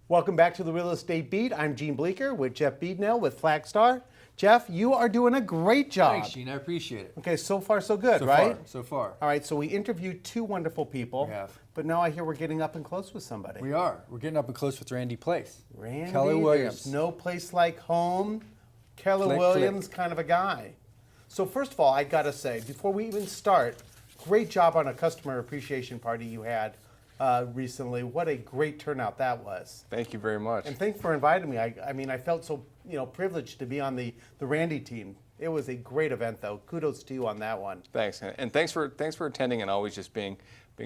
Welcome back to the Real Estate Beat. I'm Gene Bleeker with Jeff Beadnell with Flagstar. Jeff, you are doing a great job. Thanks, Gene. I appreciate it. Okay, so far so good, So right? far, so far. All right, so we interviewed two wonderful people. We have. But now I hear we're getting up and close with somebody. We are. We're getting up and close with Randy Plaice. Randy, Keller Williams. there's no place like home. Keller Click, Williams, click. kind of a guy. So first of all, I got to say, before we even start, great job on a customer appreciation party you had recently. What a great turnout that was. Thank you very much. And thanks for inviting me. I mean, I felt so privileged to be on the Randy team. It was a great event, though. Kudos to you on that one. Thanks, and thanks for attending and always just being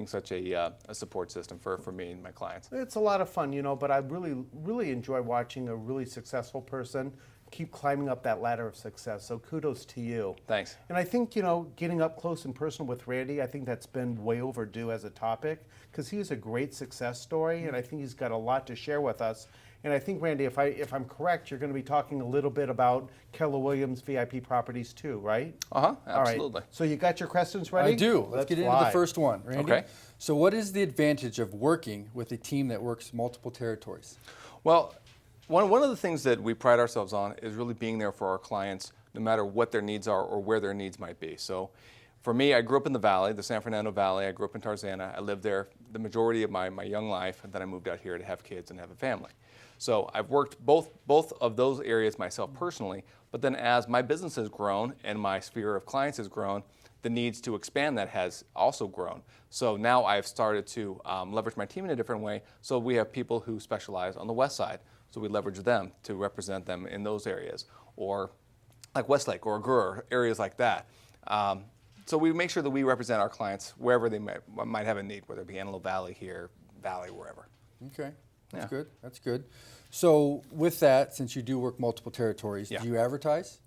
such a support system for me and my clients. It's a lot of fun, but I really enjoy watching a really successful person keep climbing up that ladder of success. So kudos to you. Thanks. And I think, getting up close and personal with Randy, I think that's been way overdue as a topic because he's a great success story, and I think he's got a lot to share with us. And I think, Randy, if I'm correct, you're going to be talking a little bit about Keller Williams VIP Properties too, right? Absolutely. All right. So you got your questions ready? I do. Let's get into the first one, Randy. Okay. So what is the advantage of working with a team that works multiple territories? Well, one of the things that we pride ourselves on is really being there for our clients, no matter what their needs are or where their needs might be. So for me, I grew up in the Valley, the San Fernando Valley. I grew up in Tarzana. I lived there the majority of my young life, and then I moved out here to have kids and have a family. So I've worked both of those areas myself personally, but then as my business has grown and my sphere of clients has grown, the needs to expand that has also grown. So now I've started to leverage my team in a different way. So we have people who specialize on the west side. So we leverage them to represent them in those areas, or like Westlake or Agoura, areas like that. So we make sure that we represent our clients wherever they might have a need, whether it be Antelope Valley here, Valley, wherever. Okay, that's Yeah. good. That's good. So with that, since you do work multiple territories, Yeah. do you advertise?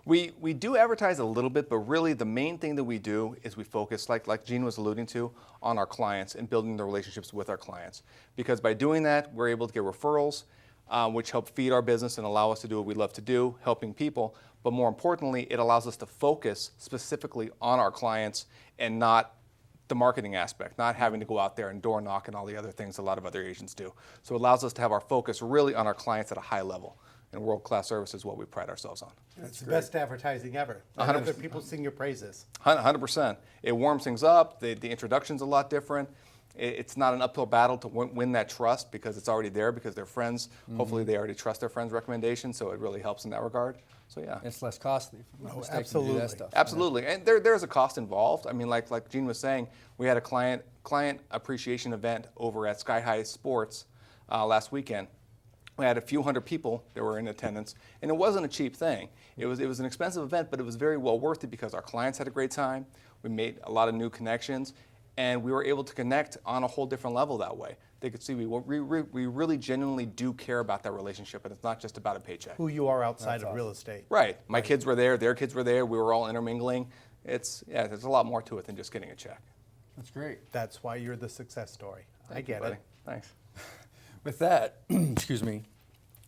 We do advertise a little bit, but really the main thing that we do is we focus, like Gene was alluding to, on our clients and building the relationships with our clients. Because by doing that, we're able to get referrals, which help feed our business and allow us to do what we love to do, helping people. But more importantly, it allows us to focus specifically on our clients and not the marketing aspect, not having to go out there and door knock and all the other things a lot of other agents do. So it allows us to have our focus really on our clients at a high level. And world-class service is what we pride ourselves on. It's the best advertising ever. And 100%. other people sing your praises. 100%. It warms things up. The introduction's a lot different. It's not an uphill battle to win that trust because it's already there because they're friends. Mm-hmm. Hopefully they already trust their friends' recommendations, so it really helps in that regard. So yeah. It's less costly. Absolutely. To do that stuff. Absolutely. And there's a cost involved. I mean, like Gene was saying, we had a client appreciation event over at Sky High Sports last weekend. We had a few hundred people that were in attendance, and it wasn't a cheap thing. It was an expensive event, but it was very well worth it because our clients had a great time. We made a lot of new connections, and we were able to connect on a whole different level that way. They could see we really genuinely do care about that relationship, and it's not just about a paycheck. Who you are outside of real estate. Right. My kids were there. Their kids were there. We were all intermingling. There's a lot more to it than just getting a check. That's great. That's why you're the success story. I Thank get you, it. buddy. Thanks. With that, excuse me.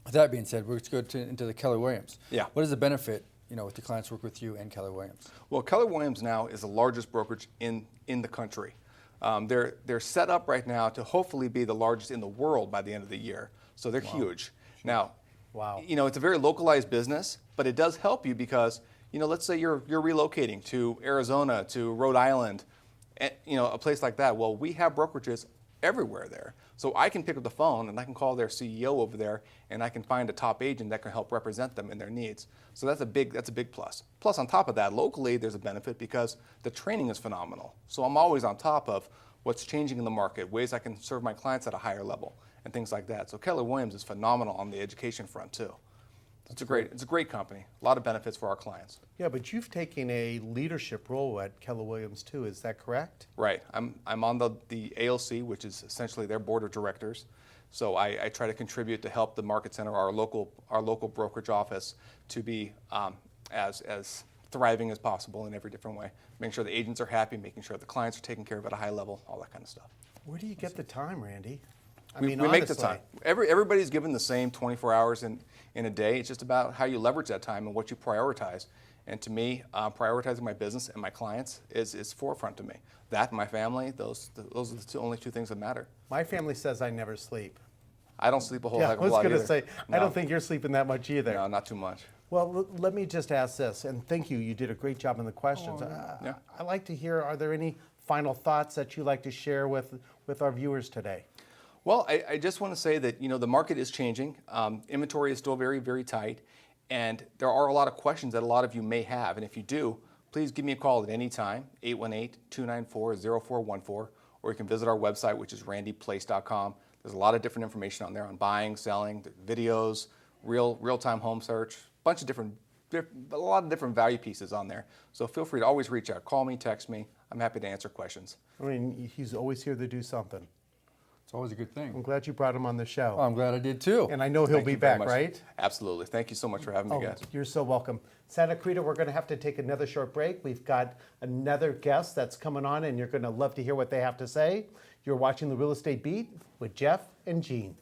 With that being said, let's go into the Keller Williams. Yeah. What is the benefit, with the clients work with you and Keller Williams? Well, Keller Williams now is the largest brokerage in the country. They're set up right now to hopefully be the largest in the world by the end of the year. So they're huge. Now, Wow. It's a very localized business, but it does help you because, let's say you're relocating to Arizona, to Rhode Island, a place like that. Well, we have brokerages everywhere there. So I can pick up the phone and I can call their CEO over there and I can find a top agent that can help represent them in their needs. So that's a big plus. Plus on top of that, locally there's a benefit because the training is phenomenal. So I'm always on top of what's changing in the market, ways I can serve my clients at a higher level and things like that. So Keller Williams is phenomenal on the education front too. It's a great company. A lot of benefits for our clients. Yeah, but you've taken a leadership role at Keller Williams too. Is that correct? Right. I'm on the ALC, which is essentially their board of directors. So I try to contribute to help the Market Center, our local brokerage office, to be as thriving as possible in every different way. Making sure the agents are happy, making sure the clients are taken care of at a high level, all that kind of stuff. Where do you get the time, Randy? We make the time. Everybody's given the same 24 hours in a day. It's just about how you leverage that time and what you prioritize. And to me, prioritizing my business and my clients is forefront to me. That and my family, those are the only two things that matter. My family says I never sleep. I don't sleep a whole Yeah, I heck of a was lot going to either. say, I No. don't think you're sleeping that much either. No, not too much. Well, let me just ask this, and thank you. You did a great job in the questions. Yeah. I'd like to hear, are there any final thoughts that you'd like to share with our viewers today? Well, I just want to say that the market is changing. Inventory is still very, very tight, and there are a lot of questions that a lot of you may have. And if you do, please give me a call at any time, 818-294-0414, or you can visit our website, which is randyplaice.com. There's a lot of different information on there on buying, selling, videos, real-time home search, a lot of different value pieces on there. So feel free to always reach out. Call me, text me. I'm happy to answer questions. I mean, he's always here to do something. It's always a good I'm thing. glad you brought him on the show. Well, I'm glad I did too. And I know he'll Thank be you very back, much. right? Absolutely. Thank you so much for having me, guys. You're so welcome. Santa Clarita, we're going to have to take another short break. We've got another guest that's coming on, and you're going to love to hear what they have to say. You're watching The Real Estate Beat with Jeff and Jean.